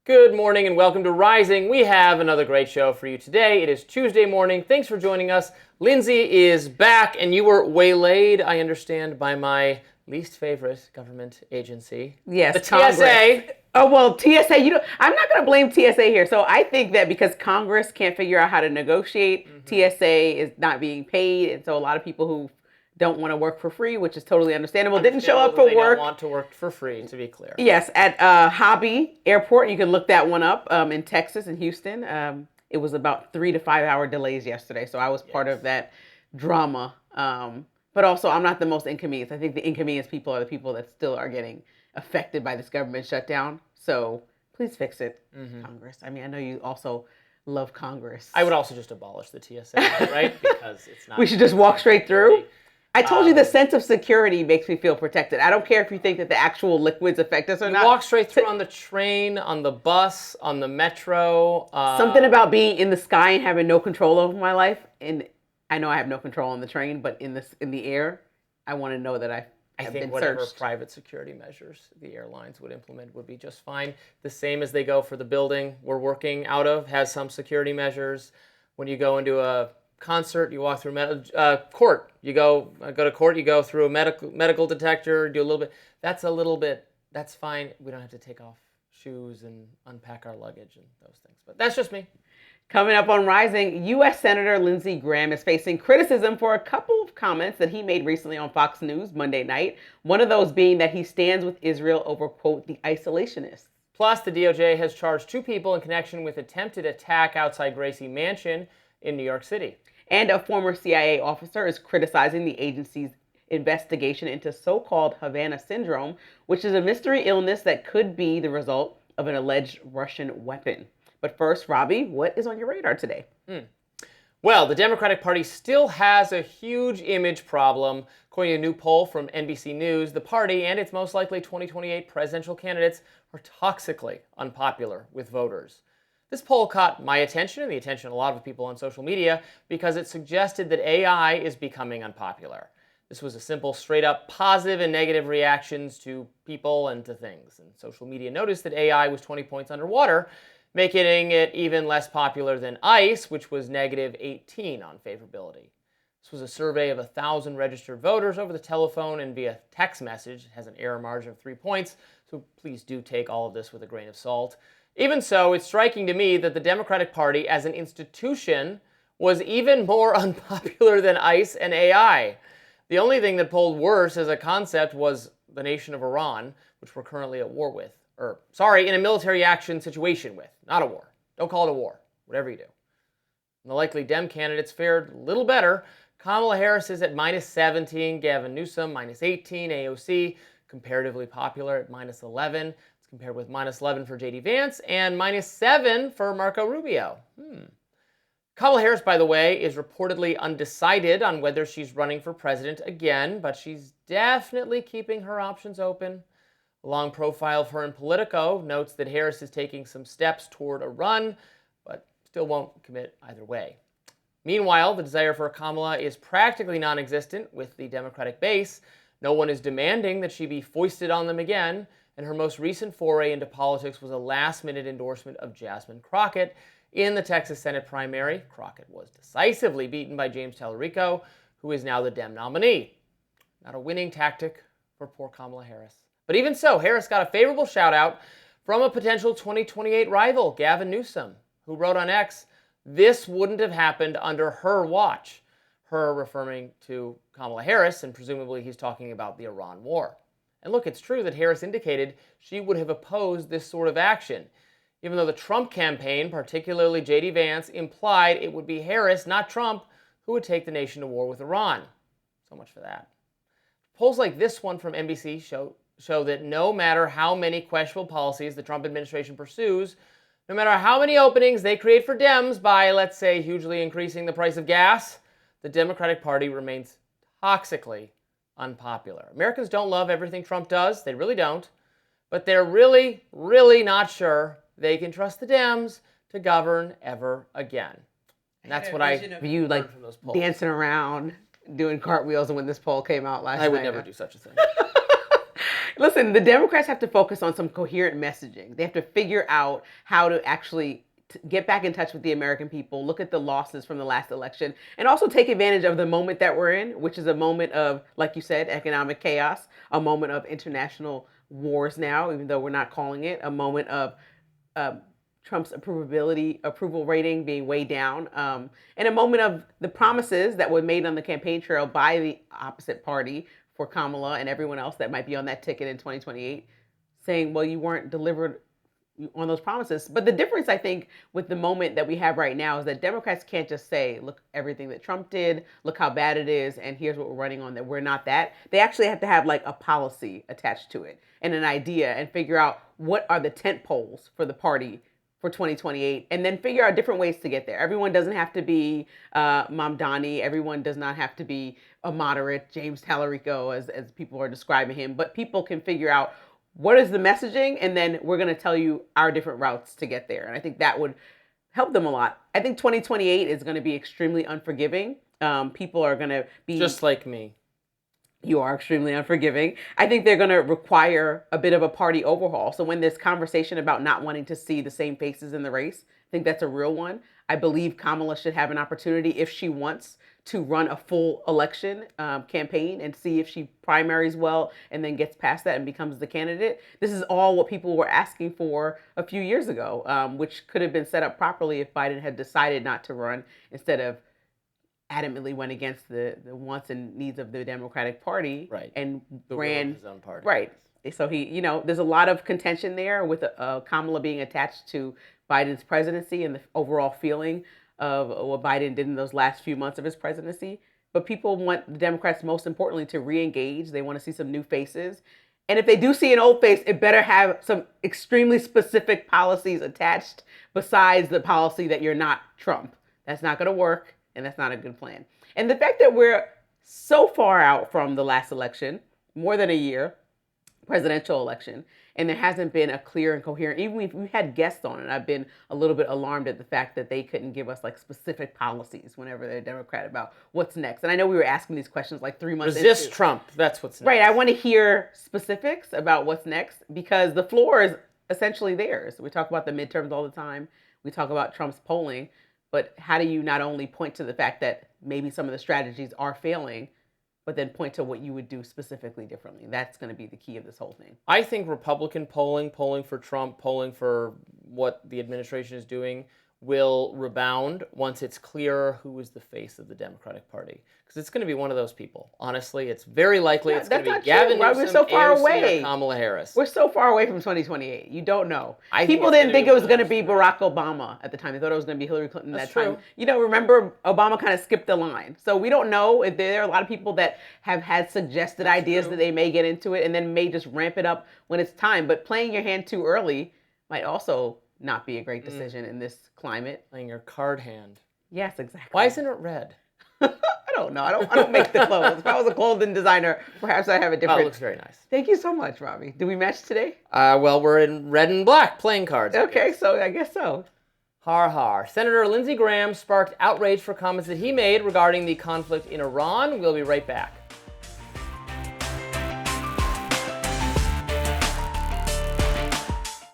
Good morning and welcome to Rising. We have another great show for you today. It is Tuesday morning. Thanks for joining us. Lindsay is back, and you were waylaid, I understand, by my least favorite government agency. Yes, the Congress. TSA. Oh, well, TSA, I'm not going to blame TSA here. So I think that because Congress can't figure out how to negotiate, TSA is not being paid. And so a lot of people who don't want to work for free, which is totally understandable, didn't show up for they work. Don't want to work for free, to be clear. Yes, at Hobby Airport. You can look that one up in Texas and Houston. It was about 3 to 5 hour delays yesterday. So I was part of that drama. But also, I'm not the most inconvenienced. I think the inconvenienced people are the people that still are getting affected by this government shutdown. So please fix it, Congress. I mean, I know you also love Congress. I would also just abolish the TSA, right? Because it's not. We should just walk straight through. I told you the sense of security makes me feel protected. I don't care if you think that the actual liquids affect us or not. Walk straight through on the train, on the bus, on the metro. Something about being in the sky and having no control over my life. And I know I have no control on the train, but in the air, I want to know that I have been think whatever searched. Private security measures the airlines would implement would be just fine. The same as they go for the building we're working out of has some security measures. When you go into a concert, you walk through court. You go to court. You go through a medical detector. Do a little bit. That's fine. We don't have to take off shoes and unpack our luggage and those things. But that's just me. Coming up on Rising, U.S. Senator Lindsey Graham is facing criticism for a couple of comments that he made recently on Fox News Monday night. One of those being that he stands with Israel over, quote, the isolationists. Plus, the DOJ has charged 2 people in connection with attempted attack outside Gracie Mansion in New York City. And a former CIA officer is criticizing the agency's investigation into so-called Havana syndrome, which is a mystery illness that could be the result of an alleged Russian weapon. But first, Robby, what is on your radar today? Well, the Democratic Party still has a huge image problem. According to a new poll from NBC News, the party and its most likely 2028 presidential candidates are toxically unpopular with voters. This poll caught my attention and the attention of a lot of people on social media because it suggested that AI is becoming unpopular. This was a simple, straight-up positive and negative reactions to people and to things. And social media noticed that AI was 20 points underwater, making it even less popular than ICE, which was negative 18 on favorability. This was a survey of 1,000 registered voters over the telephone and via text message. It has an error margin of 3 points, so please do take all of this with a grain of salt. Even so, it's striking to me that the Democratic Party as an institution was even more unpopular than ICE and AI. The only thing that polled worse as a concept was the nation of Iran, which we're currently at war with. In a military action situation with, not a war. Don't call it a war, whatever you do. And the likely Dem candidates fared a little better. Kamala Harris is at minus 17, Gavin Newsom minus 18, AOC comparatively popular at minus 11. It's compared with minus 11 for J.D. Vance and minus 7 for Marco Rubio. Kamala Harris, by the way, is reportedly undecided on whether she's running for president again, but she's definitely keeping her options open. A long profile of her in Politico notes that Harris is taking some steps toward a run, but still won't commit either way. Meanwhile, the desire for Kamala is practically non-existent with the Democratic base. No one is demanding that she be foisted on them again, and her most recent foray into politics was a last-minute endorsement of Jasmine Crockett in the Texas Senate primary. Crockett was decisively beaten by James Tallarico, who is now the Dem nominee. Not a winning tactic for poor Kamala Harris. But even so, Harris got a favorable shout-out from a potential 2028 rival, Gavin Newsom, who wrote on X, "This wouldn't have happened under her watch," her referring to Kamala Harris, and presumably he's talking about the Iran war. And look, it's true that Harris indicated she would have opposed this sort of action, even though the Trump campaign, particularly J.D. Vance, implied it would be Harris, not Trump, who would take the nation to war with Iran. So much for that. Polls like this one from NBC show that no matter how many questionable policies the Trump administration pursues, no matter how many openings they create for Dems by, let's say, hugely increasing the price of gas, the Democratic Party remains toxically unpopular. Americans don't love everything Trump does. They really don't. But they're really, really not sure they can trust the Dems to govern ever again. And that's what I you like from those polls. Dancing around, doing cartwheels when this poll came out last night. I would never do such a thing. Listen, the Democrats have to focus on some coherent messaging. They have to figure out how to actually get back in touch with the American people, look at the losses from the last election, and also take advantage of the moment that we're in, which is a moment of, like you said, economic chaos, a moment of international wars now, even though we're not calling it, a moment of Trump's approval rating being way down, and a moment of the promises that were made on the campaign trail by the opposite party for Kamala and everyone else that might be on that ticket in 2028, saying, well, you weren't delivered on those promises. But the difference, I think, with the moment that we have right now is that Democrats can't just say, look, everything that Trump did, look how bad it is, and here's what we're running on, that we're not that. They actually have to have like a policy attached to it and an idea and figure out what are the tent poles for the party for 2028, and then figure out different ways to get there. Everyone doesn't have to be Mamdani. Everyone does not have to be a moderate, James Tallarico, as people are describing him. But people can figure out what is the messaging, and then we're going to tell you our different routes to get there. And I think that would help them a lot. I think 2028 is going to be extremely unforgiving. People are going to be... Just like me. You are extremely unforgiving. I think they're going to require a bit of a party overhaul. So when this conversation about not wanting to see the same faces in the race, I think that's a real one. I believe Kamala should have an opportunity, if she wants, to run a full election campaign and see if she primaries well and then gets past that and becomes the candidate. This is all what people were asking for a few years ago, which could have been set up properly if Biden had decided not to run instead of adamantly went against the wants and needs of the Democratic Party, right, and ran his own party. Right. So he, there's a lot of contention there with Kamala being attached to Biden's presidency and the overall feeling of what Biden did in those last few months of his presidency. But people want the Democrats, most importantly, to re-engage. They want to see some new faces. And if they do see an old face, it better have some extremely specific policies attached besides the policy that you're not Trump. That's not going to work, and that's not a good plan. And the fact that we're so far out from the last election, more than a year, presidential election, and there hasn't been a clear and coherent, even if we had guests on it, I've been a little bit alarmed at the fact that they couldn't give us like specific policies whenever they're Democrat about what's next. And I know we were asking these questions like 3 months into. Resist Trump, that's what's next. Right, I want to hear specifics about what's next because the floor is essentially theirs. We talk about the midterms all the time. We talk about Trump's polling, but how do you not only point to the fact that maybe some of the strategies are failing, but then point to what you would do specifically differently? That's going to be the key of this whole thing. I think Republican polling for Trump, polling for what the administration is doing, will rebound once it's clearer who is the face of the Democratic Party. Because it's going to be one of those people. Honestly, it's very likely it's going to be Gavin Newsom, we're so far away. Or Kamala Harris. We're so far away from 2028. You don't know. People didn't think it was going to be Barack Obama at the time. They thought it was going to be Hillary Clinton at that time. Remember, Obama kind of skipped the line. So we don't know if there are a lot of people that have had suggested ideas that they may get into it and then may just ramp it up when it's time. But playing your hand too early might also not be a great decision in this climate. Playing your card hand. Yes, exactly. Why isn't it red? I don't know. I don't make the clothes. If I was a clothing designer, perhaps I'd have a different. Oh, it looks very nice. Thank you so much, Robby. Do we match today? Well, we're in red and black playing cards. Okay, so I guess so. Har har. Senator Lindsey Graham sparked outrage for comments that he made regarding the conflict in Iran. We'll be right back.